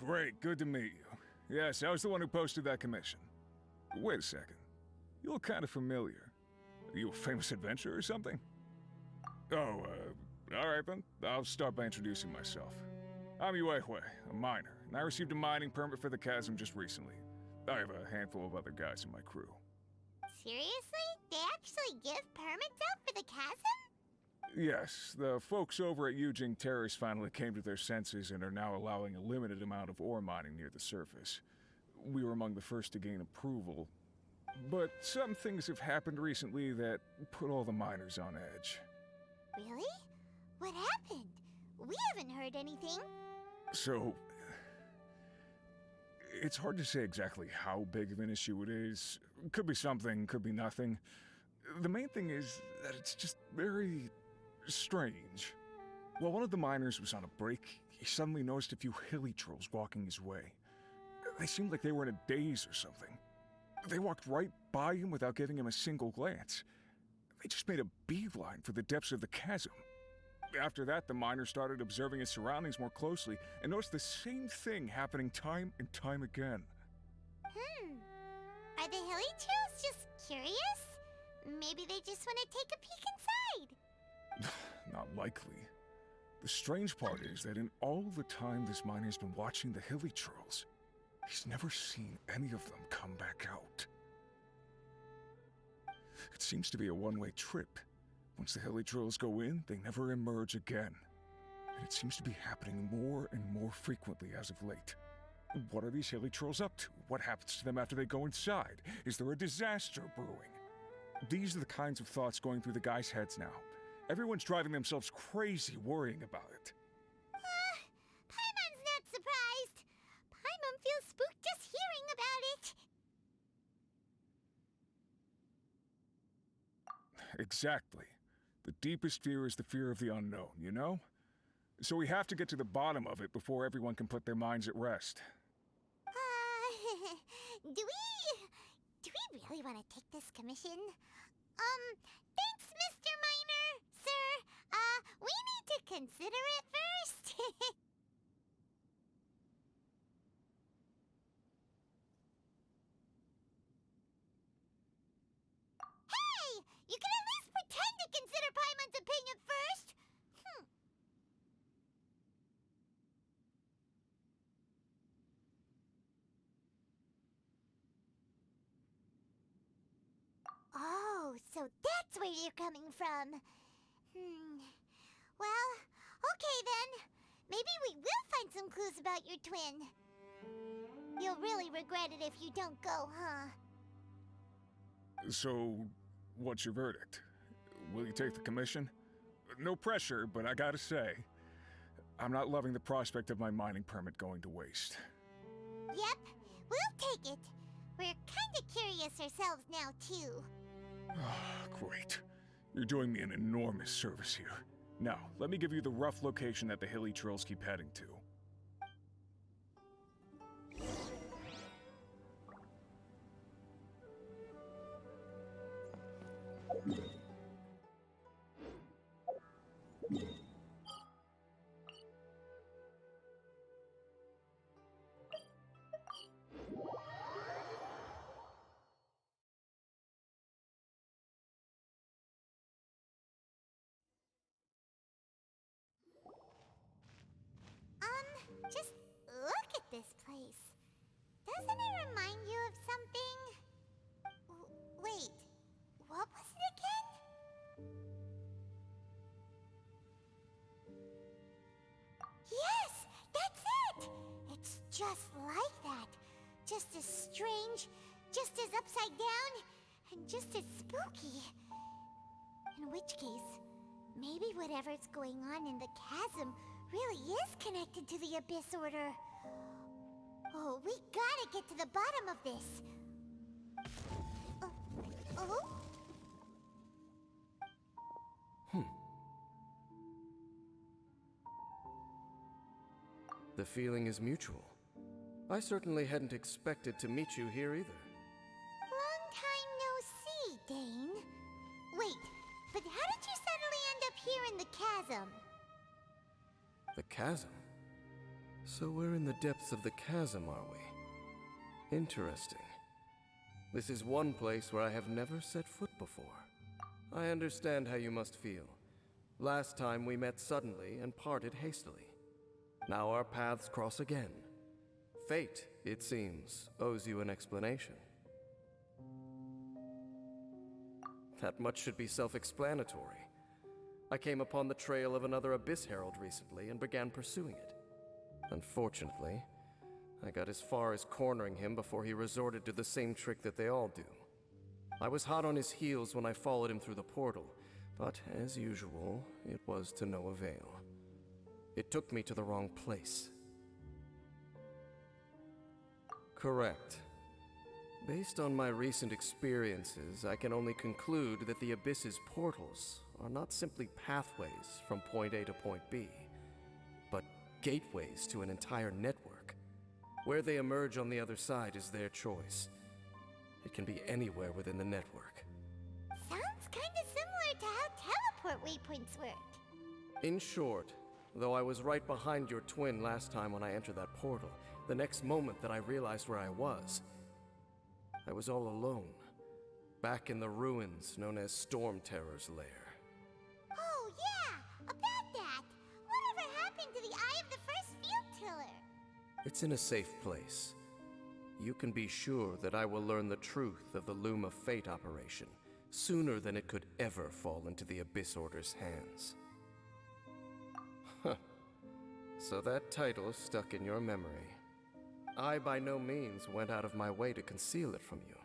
Great, good to meet you. Yes, I was the one who posted that commission. Wait a second. You look kind of familiar. Are you a famous adventurer or something? Oh, alright then. I'll start by introducing myself. I'm miHoYo, a miner, and I received a mining permit for the chasm just recently. I have a handful of other guys in my crew. Seriously? They actually give permits out for the chasm? Yes, the folks over at Eugene Terrace finally came to their senses and are now allowing a limited amount of ore mining near the surface. We were among the first to gain approval, but some things have happened recently that put all the miners on edge. Really? What happened? We haven't heard anything. So, it's hard to say exactly how big of an issue it is. Could be something, could be nothing. The main thing is that it's just very strange. While one of the miners was on a break, he suddenly noticed a few hilly trolls walking his way. They seemed like they were in a daze or something. They walked right by him without giving him a single glance. They just made a beeline for the depths of the chasm. After that, the miner started observing his surroundings more closely and noticed the same thing happening time and time again. Are the hilly trolls just curious? Maybe they just want to take a peek inside. Not likely. The strange part is that in all the time this miner's been watching the hilly trolls, he's never seen any of them come back out. It seems to be a one-way trip. Once the hilly trolls go in, they never emerge again. And it seems to be happening more and more frequently as of late. What are these hilly trolls up to? What happens to them after they go inside? Is there a disaster brewing? These are the kinds of thoughts going through the guys' heads now. Everyone's driving themselves crazy worrying about it. Paimon's not surprised. Paimon feels spooked just hearing about it. Exactly. The deepest fear is the fear of the unknown, you know? So we have to get to the bottom of it before everyone can put their minds at rest. Do we really want to take this commission? Thanks, Mr. Miner, sir. We need to consider it first. Hey! You can at least pretend to consider Paimon's opinion first! Oh, so that's where you're coming from. Well, okay then. Maybe we will find some clues about your twin. You'll really regret it if you don't go, huh? So, what's your verdict? Will you take the commission? No pressure, but I gotta say, I'm not loving the prospect of my mining permit going to waste. Yep, we'll take it. We're kinda curious ourselves now, too. Great. You're doing me an enormous service here. Now, let me give you the rough location that the hilly trolls keep heading to. Just look at this place. Doesn't it remind you of something? Wait, what was it again? Yes, that's it! It's just like that. Just as strange, just as upside down, and just as spooky. In which case, maybe whatever's going on in the chasm really is connected to the Abyss Order. Oh, we gotta get to the bottom of this. The feeling is mutual. I certainly hadn't expected to meet you here either. Long time no see, Dane. Wait, but how did you suddenly end up here in the chasm? The chasm? So we're in the depths of the chasm, are we? Interesting. This is one place where I have never set foot before. I understand how you must feel. Last time we met suddenly and parted hastily. Now our paths cross again. Fate, it seems, owes you an explanation. That much should be self-explanatory. I came upon the trail of another Abyss Herald recently and began pursuing it. Unfortunately, I got as far as cornering him before he resorted to the same trick that they all do. I was hot on his heels when I followed him through the portal, but as usual, it was to no avail. It took me to the wrong place. Correct. Based on my recent experiences, I can only conclude that the Abyss's portals are not simply pathways from point A to point B, but gateways to an entire network. Where they emerge on the other side is their choice. It can be anywhere within the network. Sounds kinda similar to how teleport waypoints work. In short, though I was right behind your twin last time when I entered that portal, the next moment that I realized where I was all alone, back in the ruins known as Storm Terror's lair. Oh yeah, about that. Whatever happened to the Eye of the First Field Tiller? It's in a safe place. You can be sure that I will learn the truth of the Loom of Fate operation sooner than it could ever fall into the Abyss Order's hands. Huh. So that title stuck in your memory. I by no means went out of my way to conceal it from you.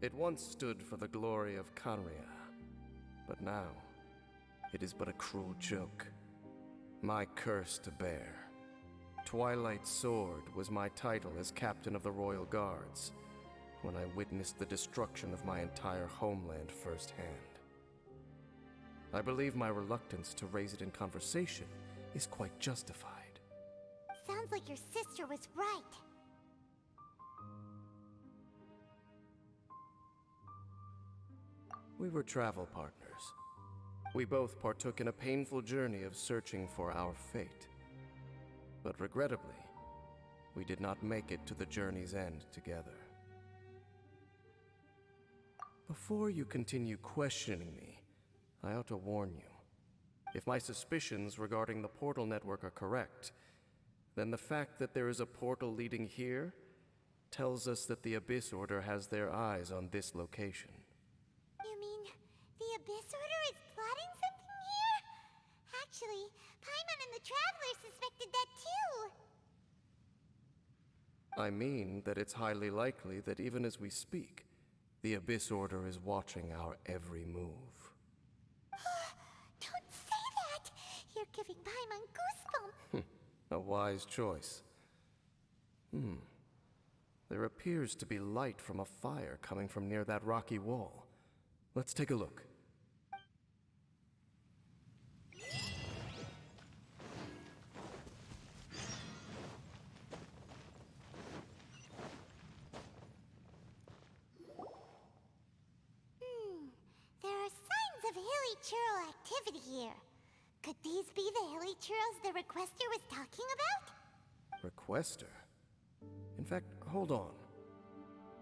It once stood for the glory of Khaenri'ah, but now it is but a cruel joke. My curse to bear. Twilight Sword was my title as captain of the Royal Guards when I witnessed the destruction of my entire homeland firsthand. I believe my reluctance to raise it in conversation is quite justified. Sounds like your sister was right. We were travel partners. We both partook in a painful journey of searching for our fate. But regrettably, we did not make it to the journey's end together. Before you continue questioning me, I ought to warn you. If my suspicions regarding the portal network are correct, then the fact that there is a portal leading here tells us that the Abyss Order has their eyes on this location. You mean the Abyss Order is plotting something here? Actually, Paimon and the Traveler suspected that too. I mean that it's highly likely that even as we speak, the Abyss Order is watching our every move. Don't say that! You're giving Paimon goosebumps. A wise choice. There appears to be light from a fire coming from near that rocky wall. Let's take a look. There are signs of hilly churl activity here. Could these be the hilly churls the Requester was talking about? Requester? In fact, hold on.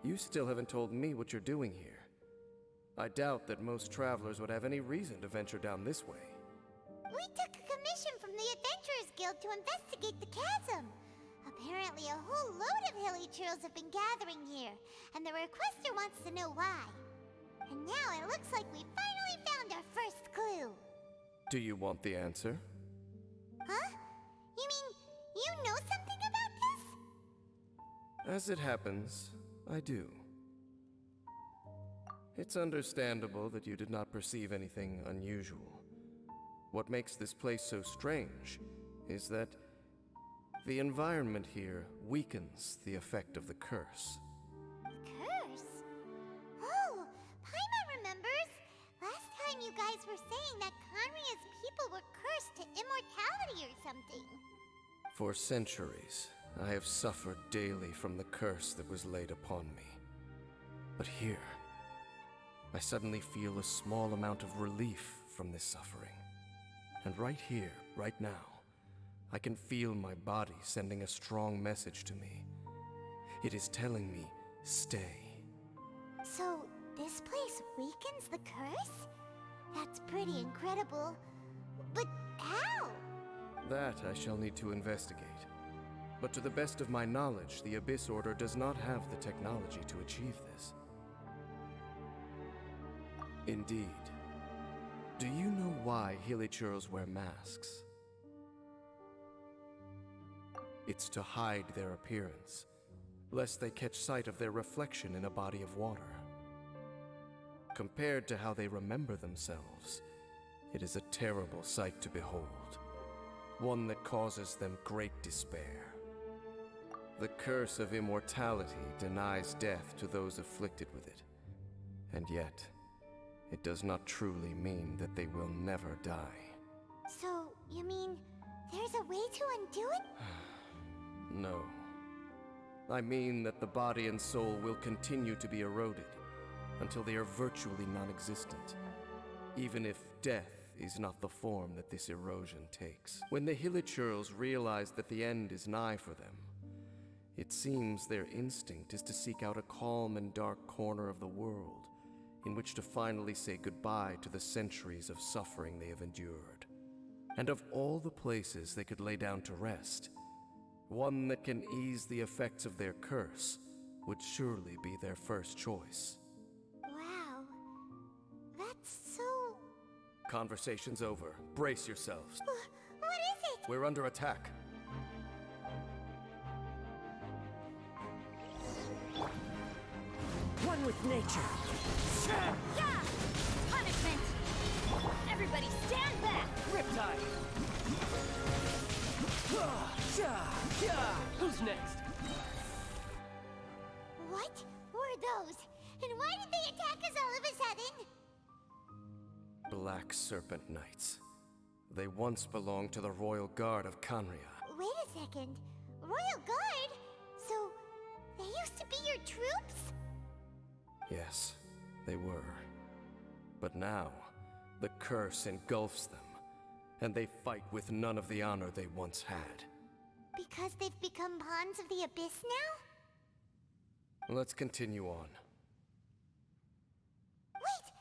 You still haven't told me what you're doing here. I doubt that most travelers would have any reason to venture down this way. We took a commission from the Adventurers Guild to investigate the chasm. Apparently a whole load of hilly churls have been gathering here, and the Requester wants to know why. And now it looks like we finally found our first clue. Do you want the answer? Huh? You mean you know something about this? As it happens, I do. It's understandable that you did not perceive anything unusual. What makes this place so strange is that the environment here weakens the effect of the curse. Curse? Oh, Paimon remembers. Last time you guys were saying that Khaenri'ah's people were cursed to immortality or something. For centuries, I have suffered daily from the curse that was laid upon me. But here, I suddenly feel a small amount of relief from this suffering. And right here, right now, I can feel my body sending a strong message to me. It is telling me, stay. So, this place weakens the curse? That's pretty incredible. But how? That I shall need to investigate. But to the best of my knowledge, the Abyss Order does not have the technology to achieve this. Indeed. Do you know why Hilichurls wear masks? It's to hide their appearance, lest they catch sight of their reflection in a body of water. Compared to how they remember themselves, it is a terrible sight to behold, one that causes them great despair. The curse of immortality denies death to those afflicted with it, and yet, it does not truly mean that they will never die. So, you mean, there's a way to undo it? No. I mean that the body and soul will continue to be eroded until they are virtually non-existent, even if death is not the form that this erosion takes. When the Hilichurls realize that the end is nigh for them, it seems their instinct is to seek out a calm and dark corner of the world in which to finally say goodbye to the centuries of suffering they have endured. And of all the places they could lay down to rest, one that can ease the effects of their curse would surely be their first choice. Wow. That's so... Conversation's over. Brace yourselves. What is it? We're under attack. One with nature. Yeah! Punishment! Everybody stand back! Riptide. Who's next? What were those? And why did they attack us all of a sudden? Black Serpent Knights. They once belonged to the Royal Guard of Khaenri'ah. Wait a second. Royal Guard? So, they used to be your troops? Yes, they were. But now, the curse engulfs them, and they fight with none of the honor they once had. Because they've become pawns of the Abyss now? Let's continue on. Wait!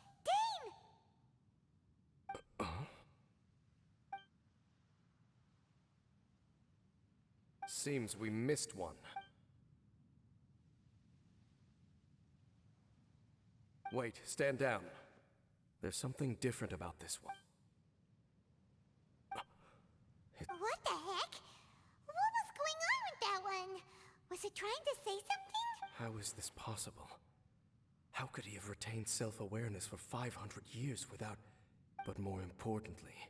Dane! Seems we missed one. Wait, stand down. There's something different about this one. What the heck? What was going on with that one? Was it trying to say something? How is this possible? How could he have retained self-awareness for 500 years without... But more importantly,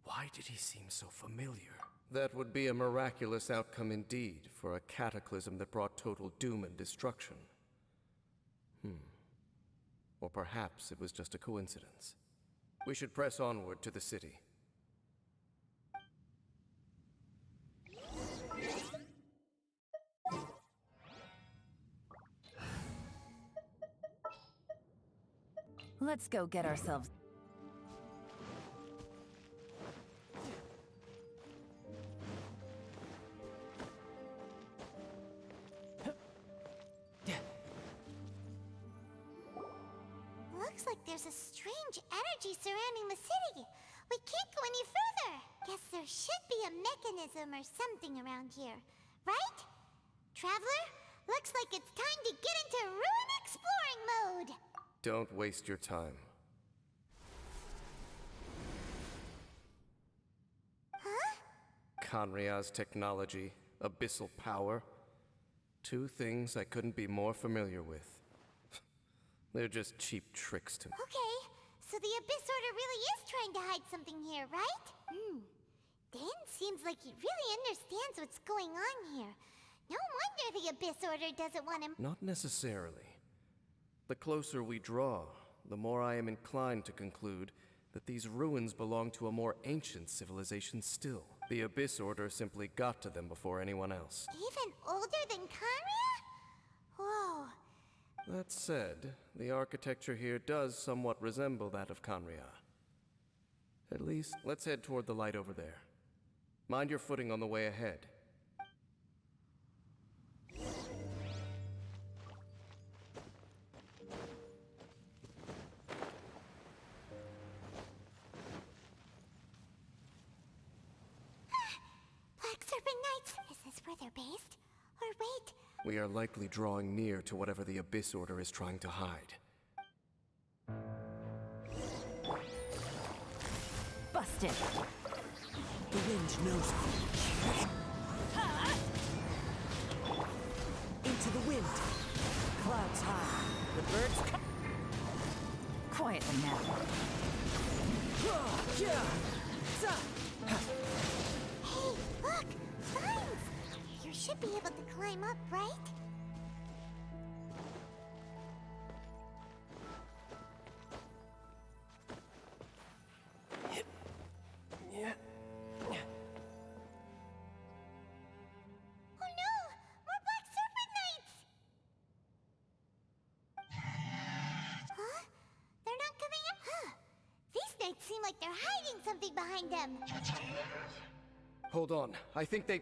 why did he seem so familiar? That would be a miraculous outcome indeed for a cataclysm that brought total doom and destruction. Or perhaps it was just a coincidence. We should press onward to the city. Let's go get ourselves... Looks like there's a strange energy surrounding the city. We can't go any further. Guess there should be a mechanism or something around here, right? Traveler, looks like it's time to get into ruin exploring mode. Don't waste your time. Huh? Khaenri'ah's technology, abyssal power. Two things I couldn't be more familiar with. They're just cheap tricks to me. Okay, so the Abyss Order really is trying to hide something here, right? Dan seems like he really understands what's going on here. No wonder the Abyss Order doesn't want him. Not necessarily. The closer we draw, the more I am inclined to conclude that these ruins belong to a more ancient civilization still. The Abyss Order simply got to them before anyone else. Even older than Khaenri'ah? Whoa. That said, the architecture here does somewhat resemble that of Khaenri'ah. At least, let's head toward the light over there. Mind your footing on the way ahead. Black Serpent Knights! Is this where they're based? Or wait, We are likely drawing near to whatever the Abyss Order is trying to hide. Busted. The wind knows me. Into the wind. Clouds high. The birds come. Quietly now. hey, look! Vines! You should be able to climb up, right? Oh no! More Black Serpent Knights! Huh? They're not coming up? Huh. These knights seem like they're hiding something behind them. Hold on, I think they...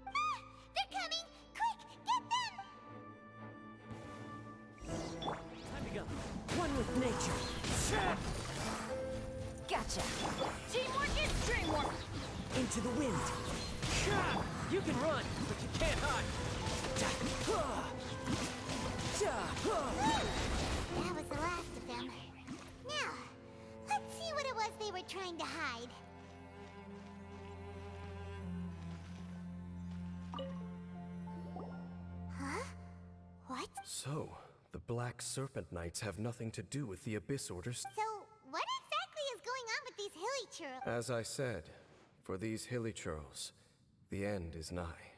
Ah! They're coming! Quick, get them! Time to go. One with nature. Gotcha. Teamwork is dreamwork. Into the wind. You can run, but you can't hide. That was the last of them. Now, let's see what it was they were trying to hide. Huh? What? So, the Black Serpent Knights have nothing to do with the Abyss Orders. So, what exactly is going on with these hilly churls? As I said, for these hilly churls, the end is nigh.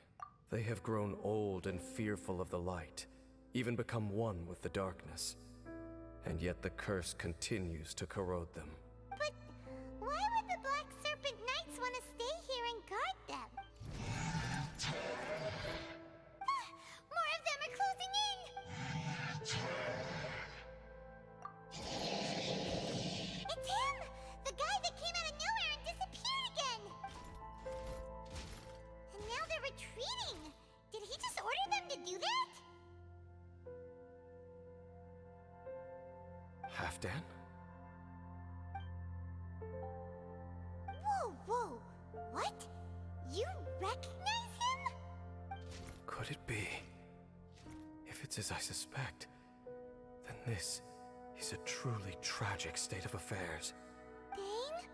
They have grown old and fearful of the light, even become one with the darkness. And yet the curse continues to corrode them. But why would the Black Serpent Knights want to stay here and guard them? Ah, more of them are closing in! It's him! The guy that came out of nowhere and disappeared again! And now they're retreating! Did he just order them to do that? Halfdan? Whoa, whoa! What? You recognize him? Could it be? If it's as I suspect, then this is a truly tragic state of affairs. Dane?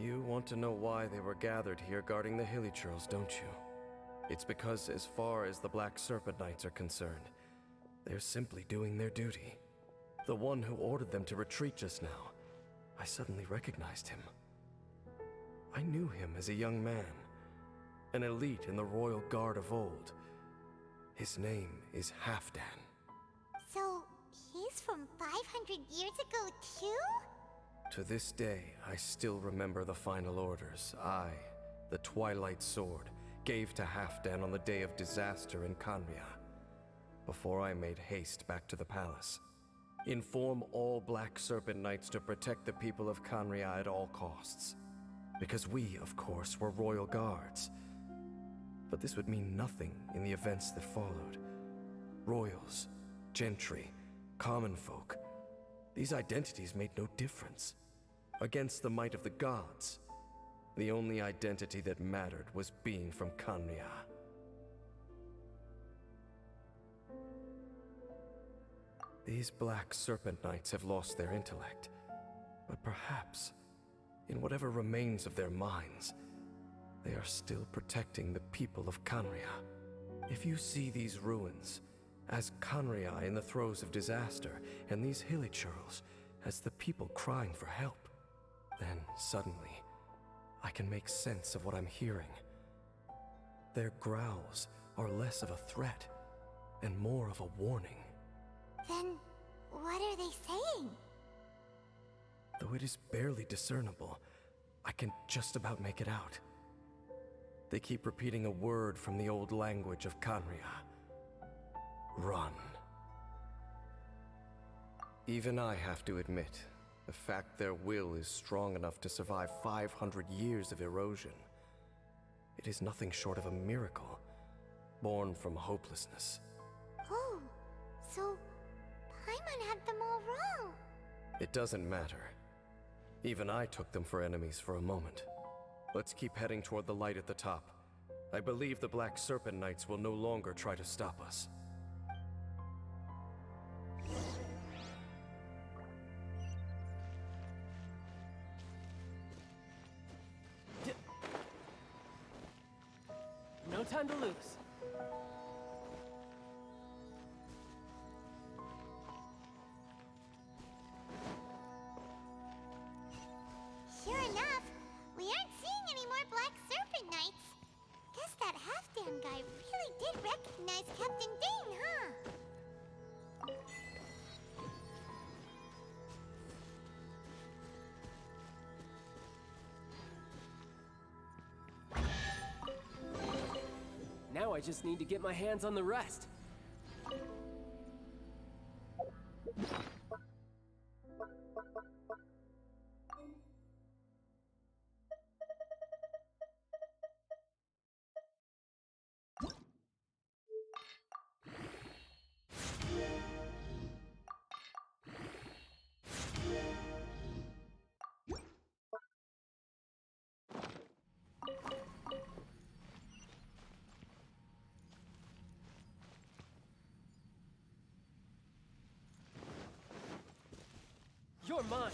You want to know why they were gathered here guarding the hilly churls, don't you? It's because as far as the Black Serpent Knights are concerned, they're simply doing their duty. The one who ordered them to retreat just now, I suddenly recognized him. I knew him as a young man, an elite in the royal guard of old. His name is Halfdan. So, he's from 500 years ago, too? To this day, I still remember the final orders I, the Twilight Sword, gave to Halfdan on the day of disaster in Khaenri'ah, before I made haste back to the palace. Inform all Black Serpent Knights to protect the people of Khaenri'ah at all costs. Because we, of course, were royal guards. But this would mean nothing in the events that followed. Royals, gentry, common folk. These identities made no difference. Against the might of the gods, the only identity that mattered was being from Khaenri'ah. These Black Serpent Knights have lost their intellect, but perhaps, in whatever remains of their minds, they are still protecting the people of Khaenri'ah. If you see these ruins as Khaenri'ah in the throes of disaster, and these hilly churls as the people crying for help, then suddenly I can make sense of what I'm hearing. Their growls are less of a threat and more of a warning. Then, what are they saying? Though it is barely discernible, I can just about make it out. They keep repeating a word from the old language of Khaenri'ah. Run. Even I have to admit, the fact their will is strong enough to survive 500 years of erosion. It is nothing short of a miracle, born from hopelessness. Oh, so Paimon had them all wrong. It doesn't matter. Even I took them for enemies for a moment. Let's keep heading toward the light at the top. I believe the Black Serpent Knights will no longer try to stop us. No time to lose. Sure enough, we aren't seeing any more Black Serpent Knights. Guess that half-damn guy really did recognize Captain Dane, huh? Now I just need to get my hands on the rest. You're mine.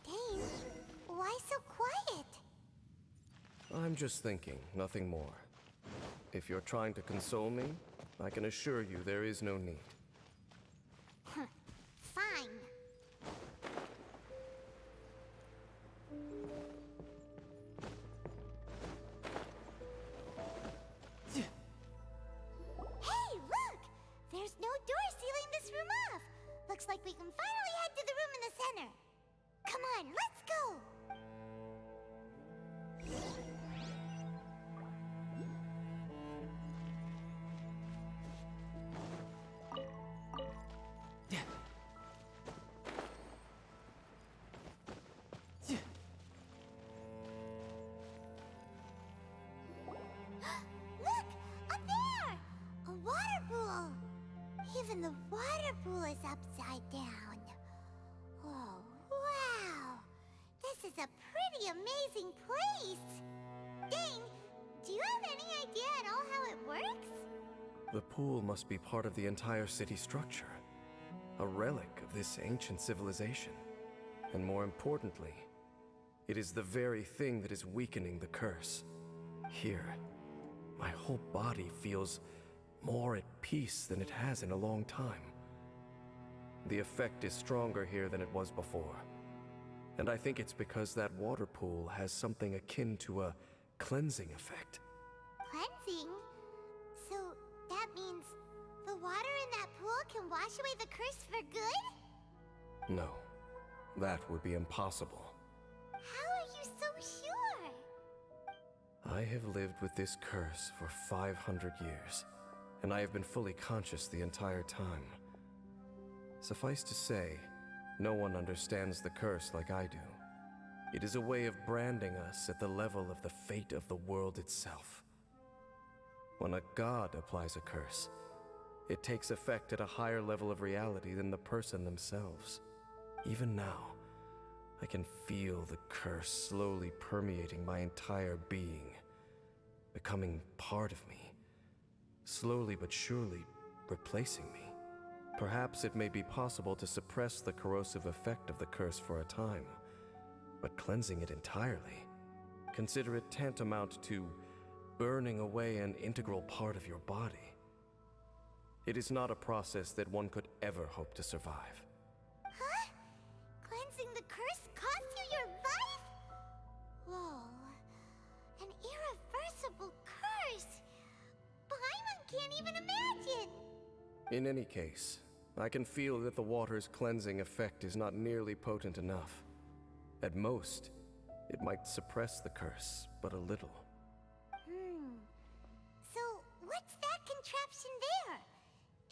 Dane, why so quiet? I'm just thinking, nothing more. If you're trying to console me, I can assure you there is no need. Fine. Hey, look! There's no door sealing this room off. Looks like we can finally head to the room in the center. Come on, let's go! Look! Up there! A water pool! Even the water pool is upside down. Oh, wow! This is a pretty amazing place! Dane, do you have any idea at all how it works? The pool must be part of the entire city structure. A relic of this ancient civilization. And more importantly, it is the very thing that is weakening the curse. Here, my whole body feels more at peace than it has in a long time. The effect is stronger here than it was before. And I think it's because that water pool has something akin to a cleansing effect. Cleansing? So that means the water in that pool can wash away the curse for good? No, that would be impossible. How are you so sure? I have lived with this curse for 500 years, and I have been fully conscious the entire time. Suffice to say, no one understands the curse like I do. It is a way of branding us at the level of the fate of the world itself. When a god applies a curse, it takes effect at a higher level of reality than the person themselves. Even now, I can feel the curse slowly permeating my entire being, becoming part of me, slowly but surely replacing me. Perhaps it may be possible to suppress the corrosive effect of the curse for a time, but cleansing it entirely, consider it tantamount to burning away an integral part of your body. It is not a process that one could ever hope to survive. Huh? Cleansing the curse can't even imagine! In any case, I can feel that the water's cleansing effect is not nearly potent enough. At most, it might suppress the curse, but a little. So, what's that contraption there?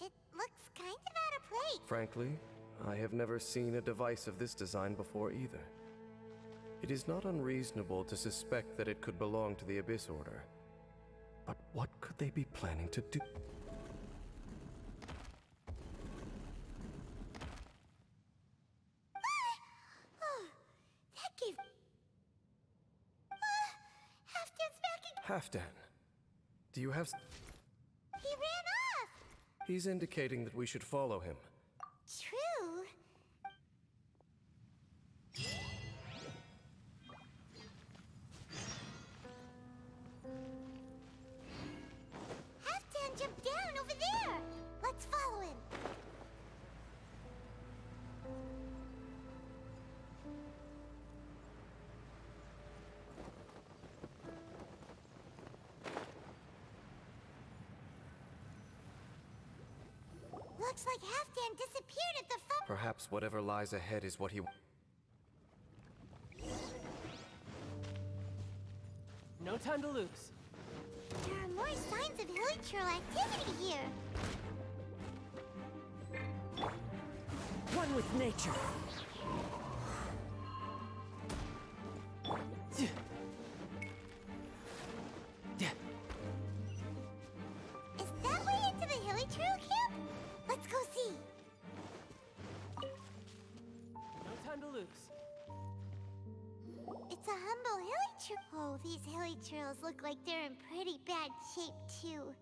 It looks kind of out of place. Frankly, I have never seen a device of this design before either. It is not unreasonable to suspect that it could belong to the Abyss Order. But what could they be planning to do? That gave... Halfdan's back again. Halfdan, do you have... He ran off! He's indicating that we should follow him. True. Halfdan jumped down over there! Let's follow him. Looks like Halfdan disappeared at the Perhaps whatever lies ahead is what he... No time to lose. There are more signs of hilichurl activity here. One with nature. Is that way into the hilichurl camp? Let's go see. No time to lose. It's a humble hilichurl. Oh, these hilichurls look like they're in pretty bad shape too.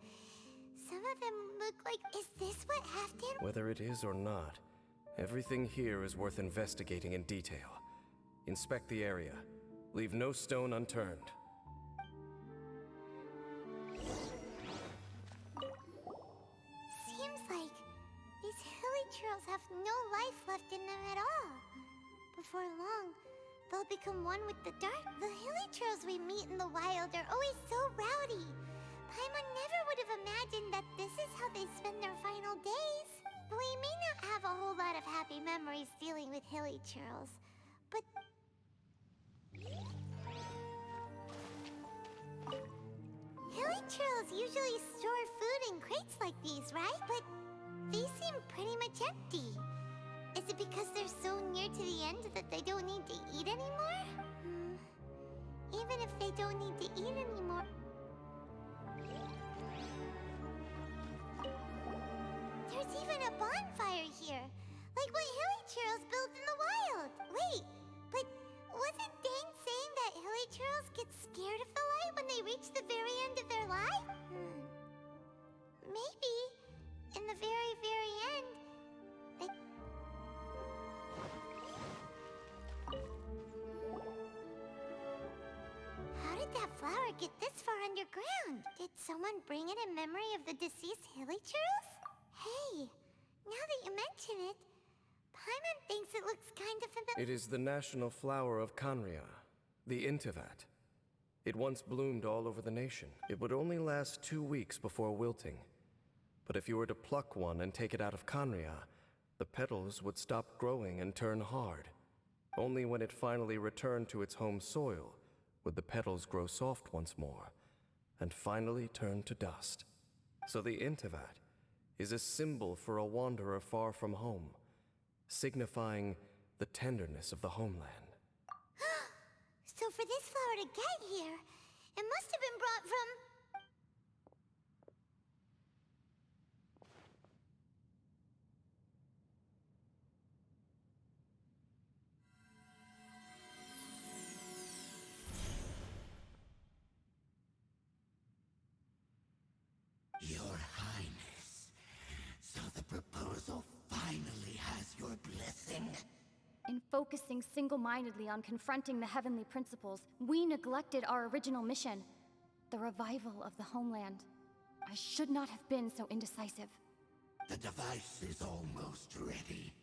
Some of them look like... Is this what Halfdan... Whether it is or not, everything here is worth investigating in detail. Inspect the area. Leave no stone unturned. Seems like these hilichurls have no life left in them at all. Before long, they'll become one with the dark. The hilichurls we meet in the wild are always so rowdy. Paimon never would have imagined that this is how they spend their final days. We may not have a whole lot of happy memories dealing with hilichurls, but... Hilichurls usually store food in crates like these, right? But these seem pretty much empty. Is it because they're so near to the end that they don't need to eat anymore? Even if they don't need to eat anymore... There's even a bonfire here, like what hilichurls build in the wild. Wait, but wasn't Dane saying that hilichurls get scared of the light when they reach the very end of their life? Maybe, in the very, very end, they... How did that flower get this far underground? Did someone bring it in memory of the deceased hilichurls? Hey, now that you mention it, Paimon thinks it looks kind of familiar. It is the national flower of Khaenri'ah, the Teyvat. It once bloomed all over the nation. It would only last 2 weeks before wilting. But if you were to pluck one and take it out of Khaenri'ah, the petals would stop growing and turn hard. Only when it finally returned to its home soil would the petals grow soft once more, and finally turn to dust. So the Teyvat is a symbol for a wanderer far from home, signifying the tenderness of the homeland. So for this flower to get here, it must have been brought from... Your Highness, so the proposal finally has your blessing? In focusing single-mindedly on confronting the heavenly principles, we neglected our original mission, the revival of the homeland. I should not have been so indecisive. The device is almost ready.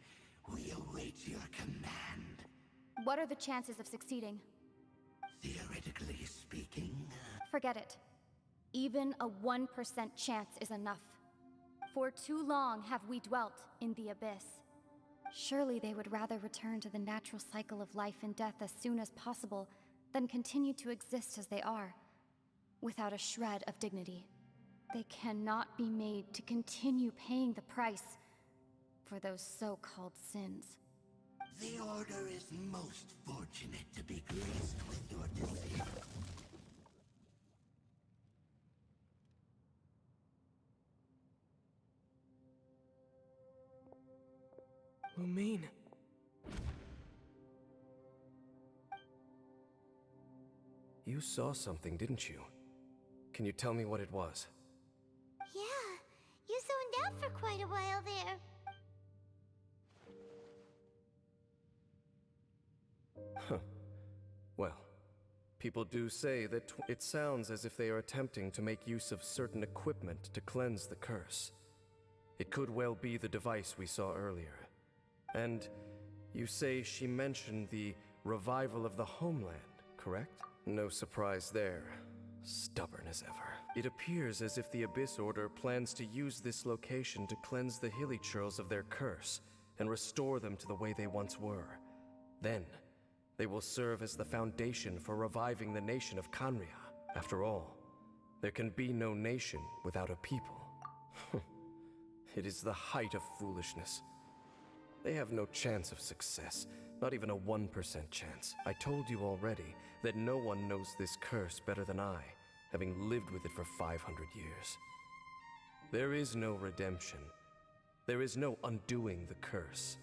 We await your command. What are the chances of succeeding? Theoretically speaking, Forget it. Even a 1% chance is enough. For too long have we dwelt in the abyss. Surely they would rather return to the natural cycle of life and death as soon as possible than continue to exist as they are, without a shred of dignity. They cannot be made to continue paying the price for those so-called sins. The Order is most fortunate to be graced with your decision. Lumine. You saw something, didn't you? Can you tell me what it was? Yeah, you zoned out for quite a while there. Huh. Well, people do say that it sounds as if they are attempting to make use of certain equipment to cleanse the curse. It could well be the device we saw earlier. And you say she mentioned the revival of the homeland, correct? No surprise there. Stubborn as ever. It appears as if the Abyss Order plans to use this location to cleanse the Hilichurls of their curse and restore them to the way they once were. Then, they will serve as the foundation for reviving the nation of Khaenri'ah. After all, there can be no nation without a people. It is the height of foolishness. They have no chance of success, not even a 1% chance. I told you already that no one knows this curse better than I, having lived with it for 500 years. There is no redemption. There is no undoing the curse.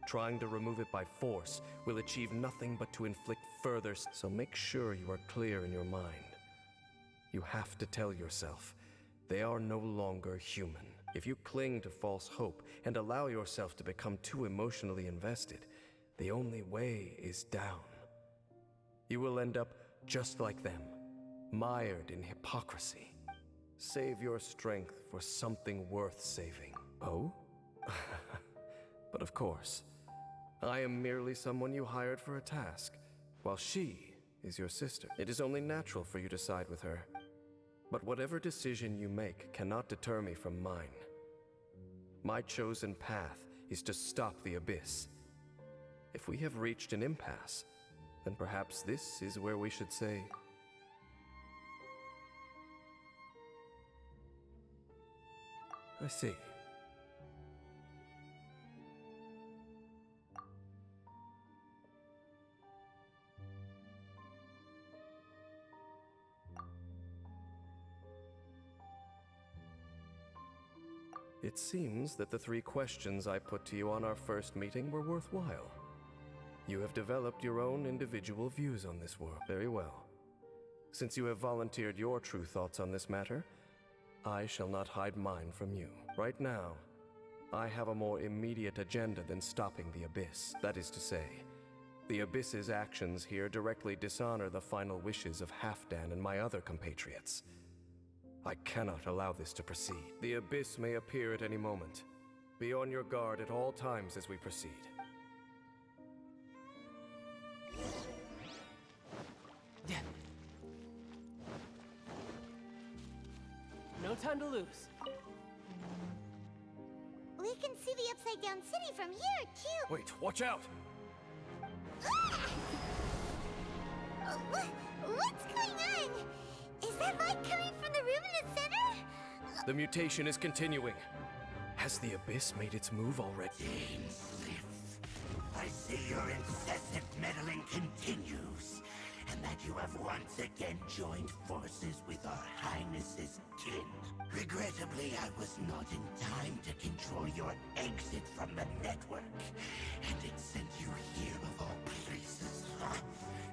Trying to remove it by force will achieve nothing but to inflict further. So make sure you are clear in your mind. You have to tell yourself, they are no longer human. If you cling to false hope and allow yourself to become too emotionally invested, the only way is down. You will end up just like them, mired in hypocrisy. Save your strength for something worth saving. Oh? But of course, I am merely someone you hired for a task, while she is your sister. It is only natural for you to side with her. But whatever decision you make cannot deter me from mine. My chosen path is to stop the Abyss. If we have reached an impasse, then perhaps this is where we should say... I see. It seems that the 3 questions I put to you on our first meeting were worthwhile. You have developed your own individual views on this world. Very well. Since you have volunteered your true thoughts on this matter, I shall not hide mine from you. Right now, I have a more immediate agenda than stopping the Abyss. That is to say, the Abyss's actions here directly dishonor the final wishes of Halfdan and my other compatriots. I cannot allow this to proceed. The Abyss may appear at any moment. Be on your guard at all times as we proceed. No time to lose. We can see the Upside Down City from here, too. Wait, watch out! Ah! What's going on? Is that light coming from the room in the center? The mutation is continuing. Has the Abyss made its move already? I see your incessant meddling continues, and that you have once again joined forces with our Highness's kin. Regrettably, I was not in time to control your exit from the network, and it sent you here of all places.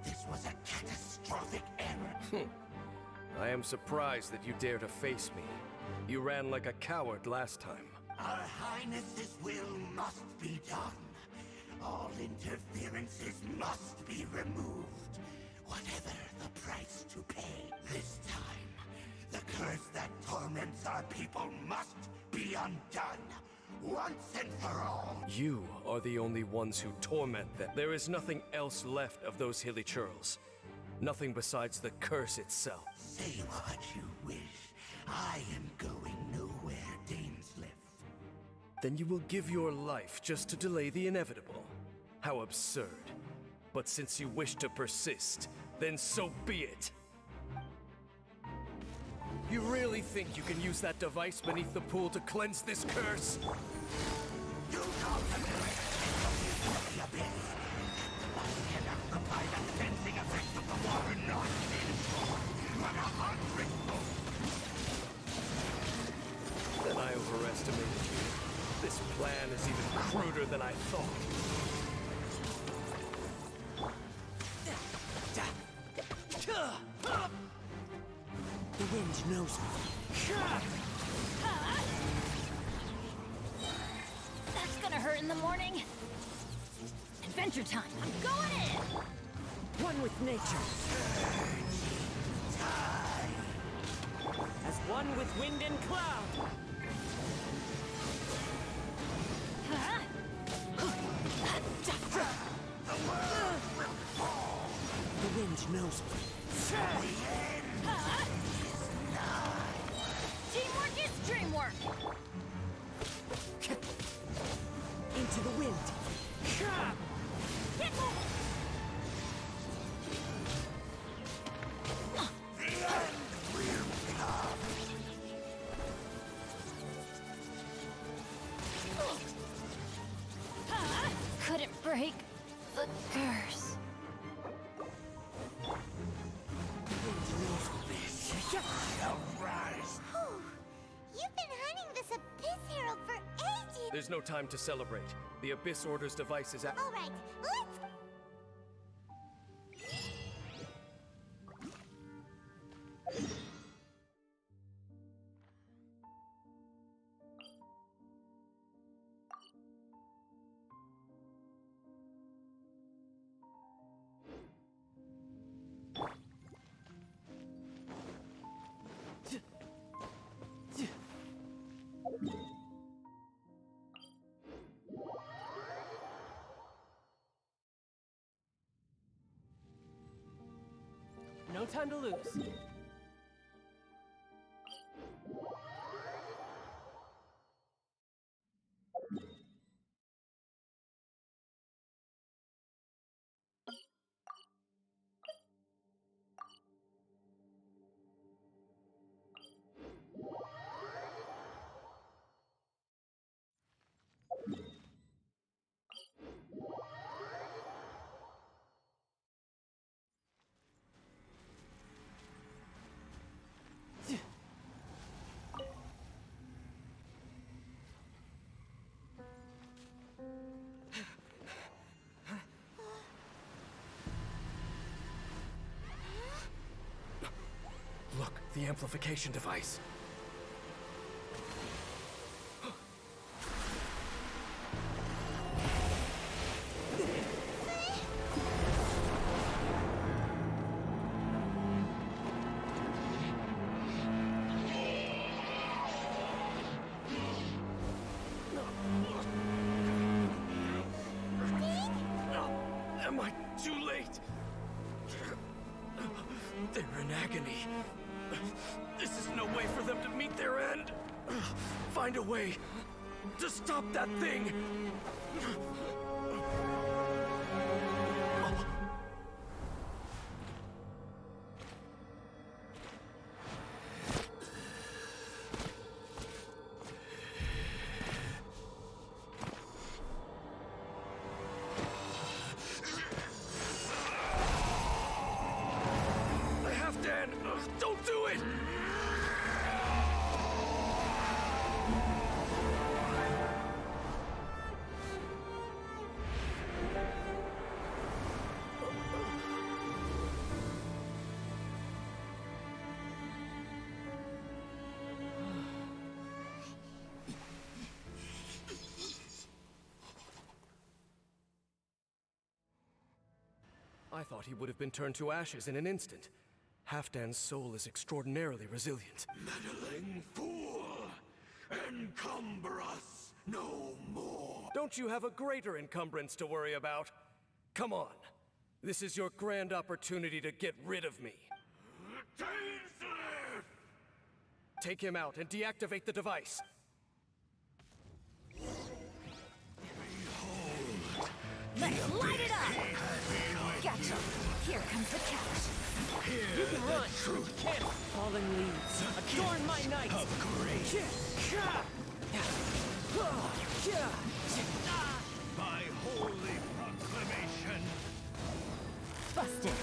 This was a catastrophic error. I am surprised that you dare to face me. You ran like a coward last time. Our Highness's will must be done. All interferences must be removed, whatever the price to pay. This time, the curse that torments our people must be undone, once and for all. You are the only ones who torment them. There is nothing else left of those Hilichurls. Nothing besides the curse itself. Say what you wish. I am going nowhere, Dainsliff. Then you will give your life just to delay the inevitable. How absurd. But since you wish to persist, then so be it. You really think you can use that device beneath the pool to cleanse this curse? You call the the abyss. I can occupy the cleansing effect of the water not tenfold, but 100-fold. Then I overestimated you. This plan is even cruder than I thought. The wind knows me. That's gonna hurt in the morning. Adventure time. I'm going in. One with nature. As one with wind and cloud. The wind knows me. Teamwork is dreamwork. Into the wind. Get moving. Couldn't break the curse. Whew. You've been hunting this Abyss Herald for ages! There's no time to celebrate. The Abyss Order's device is at— Alright, let's... No time to lose. Look, the amplification device. Am I too late? They're in agony. This is no way for them to meet their end. Find a way to stop that thing. Halfdan, don't do it! I thought he would have been turned to ashes in an instant. Halfdan's soul is extraordinarily resilient. Meddling fool! Encumber us no more! Don't you have a greater encumbrance to worry about? Come on. This is your grand opportunity to get rid of me. Dainsliff! Take him out and deactivate the device. Let's light it up! Gotcha! Here comes the catch. You can run. You can't. Fallen leaves. Adorn my night. Of grace. By holy proclamation, Busted.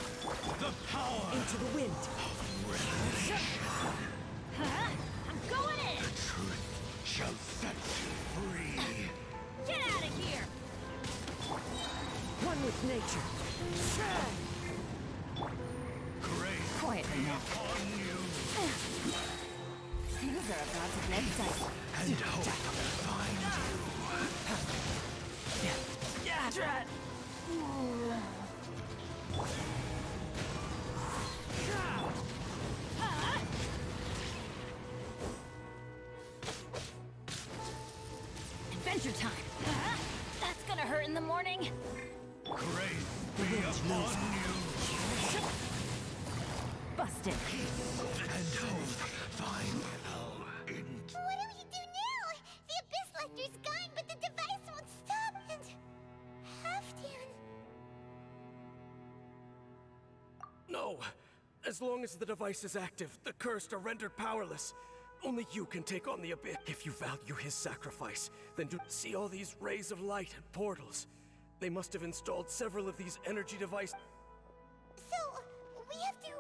the power Into the wind. Huh? I'm going in! truth shall set you free. Get out of here! One with nature. Grace Quietly now. upon you, Things are about to get dicey. and hope find you. Yeah, Drat! Adventure time! That's gonna hurt in the morning! Grace be upon you, Busted! and hope find you. What do we do now? The Abyss Lecter's gone, but the device won't stop, and... Halfdan... No! As long as the device is active, the cursed are rendered powerless. Only you can take on the Abyss. If you value his sacrifice, then do see all these rays of light and portals. They must have installed several of these energy devices. So, we have to...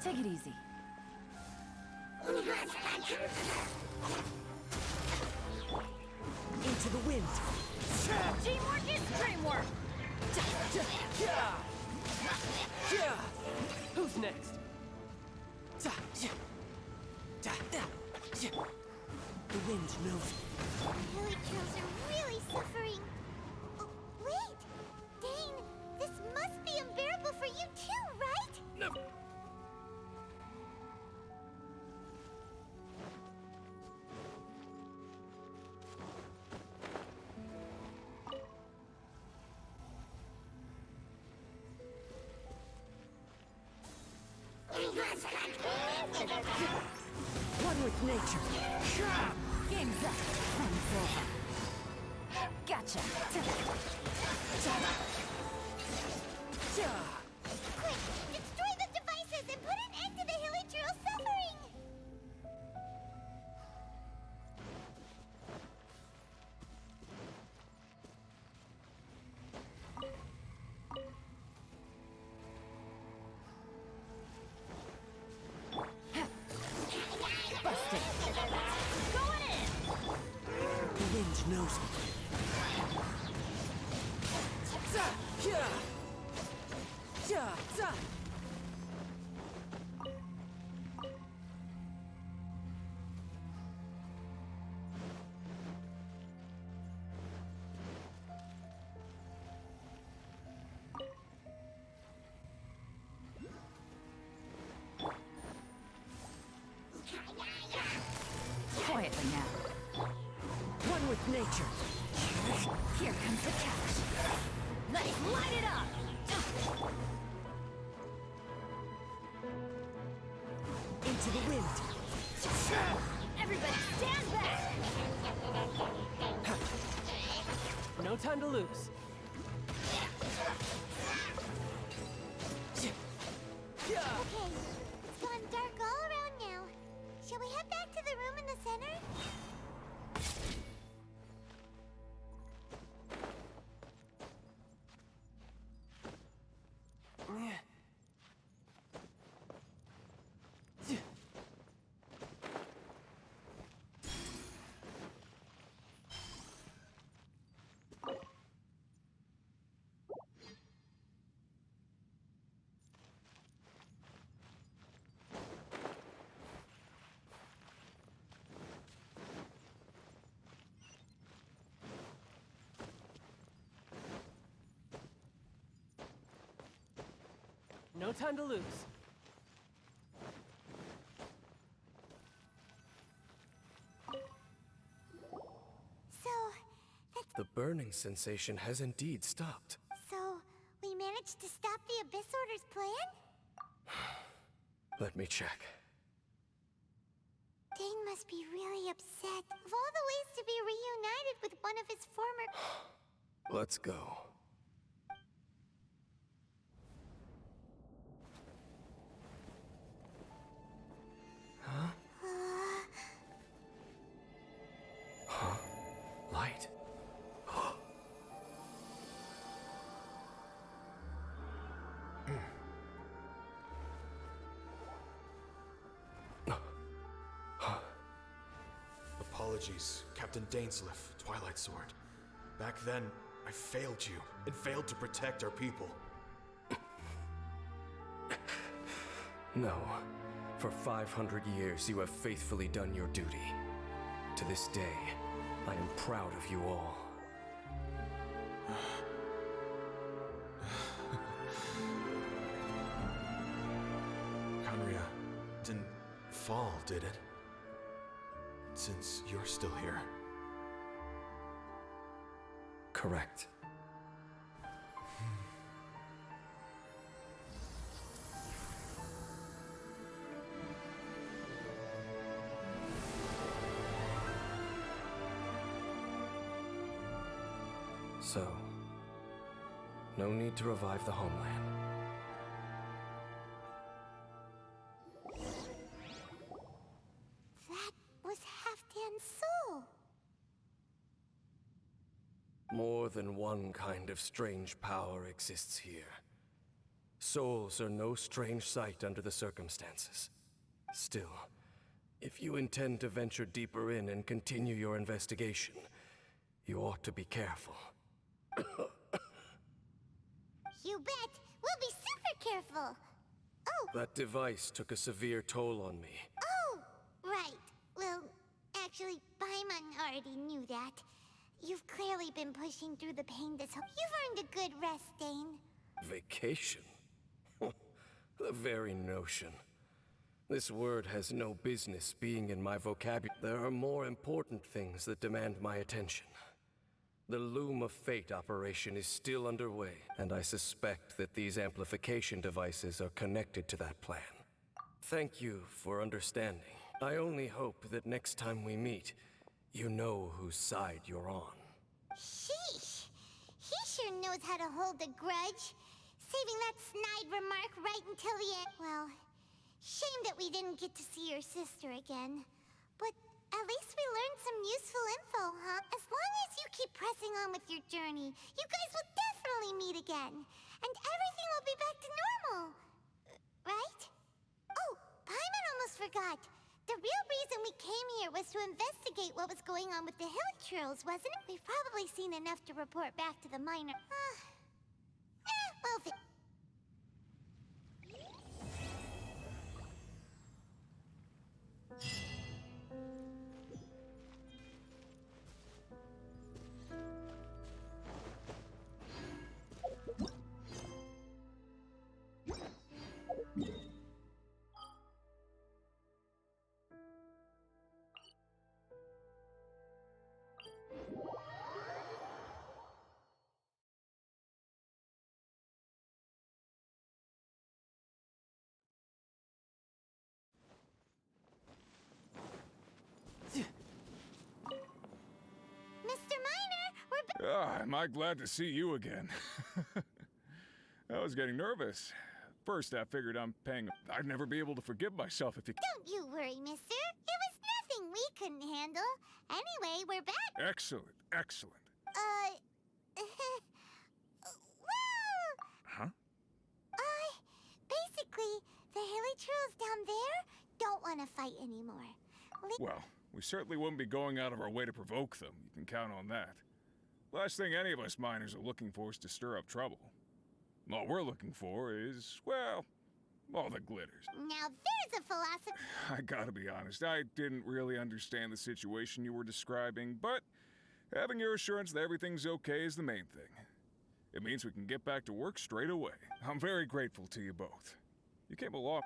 Take it easy. Into the wind. Teamwork is dreamwork! Who's next? The wind knows me. Helichurls are really suffering. Oh, wait! Dane, this must be unbearable for you too, right? No. One with nature. Game's up. Fun's over. Gotcha. Quick, destroy the devices and put an end to the Helichurl suffering! Busted. Going in! The wind knows me. Quietly now. One with nature. Here comes the catch. Let's light it up! Into the wind. Everybody stand back! No time to lose. Okay, it's gone dark all around now. Shall we head back to the room in the center? No time to lose. So, The burning sensation has indeed stopped. So, we managed to stop the Abyss Order's plan? Let me check. Dane must be really upset. Of all the ways to be reunited with one of his former... Let's go. Huh? Huh? Light? Apologies, Captain Dainsleif, Twilight Sword. Back then, I failed you, and failed to protect our people. No. For 500 years, you have faithfully done your duty. To this day, I am proud of you all. Conria didn't fall, did it? Since you're still here. Correct. So, no need to revive the homeland. That was Halfdan's soul. More than one kind of strange power exists here. Souls are no strange sight under the circumstances. Still, if you intend to venture deeper in and continue your investigation, you ought to be careful. You bet. We'll be super careful. Oh, That device took a severe toll on me. oh, right. Well, actually, Paimon already knew that. You've clearly been pushing through the pain this whole... You've earned a good rest, Dane. Vacation? The very notion. This word has no business being in my vocabulary. There are more important things that demand my attention. The Loom of Fate operation is still underway, and I suspect that these amplification devices are connected to that plan. Thank you for understanding. I only hope that next time we meet, you know whose side you're on. Sheesh. He sure knows how to hold a grudge. Saving that snide remark right until the end. Well, shame that we didn't get to see your sister again. But at least we learned some useful info, huh? As long as you keep pressing on with your journey, you guys will definitely meet again. And everything will be back to normal. Right? Oh, Paimon almost forgot. The real reason we came here was to investigate what was going on with the Hilichurls, wasn't it? We've probably seen enough to report back to the miner. Well, Mr. Miner, we're back. Ah, am I glad to see you again. I was getting nervous. First, I figured I'd never be able to forgive myself if you... Don't you worry, mister. It was nothing we couldn't handle. Anyway, we're back. Excellent, excellent. Well... Huh? Basically, the Hilichurls down there don't want to fight anymore. Well, we certainly wouldn't be going out of our way to provoke them. You can count on that. Last thing any of us miners are looking for is to stir up trouble. All we're looking for is, well, all the glitters. Now there's a philosophy. I gotta be honest, I didn't really understand the situation you were describing, but having your assurance that everything's okay is the main thing. It means we can get back to work straight away. I'm very grateful to you both. You came along.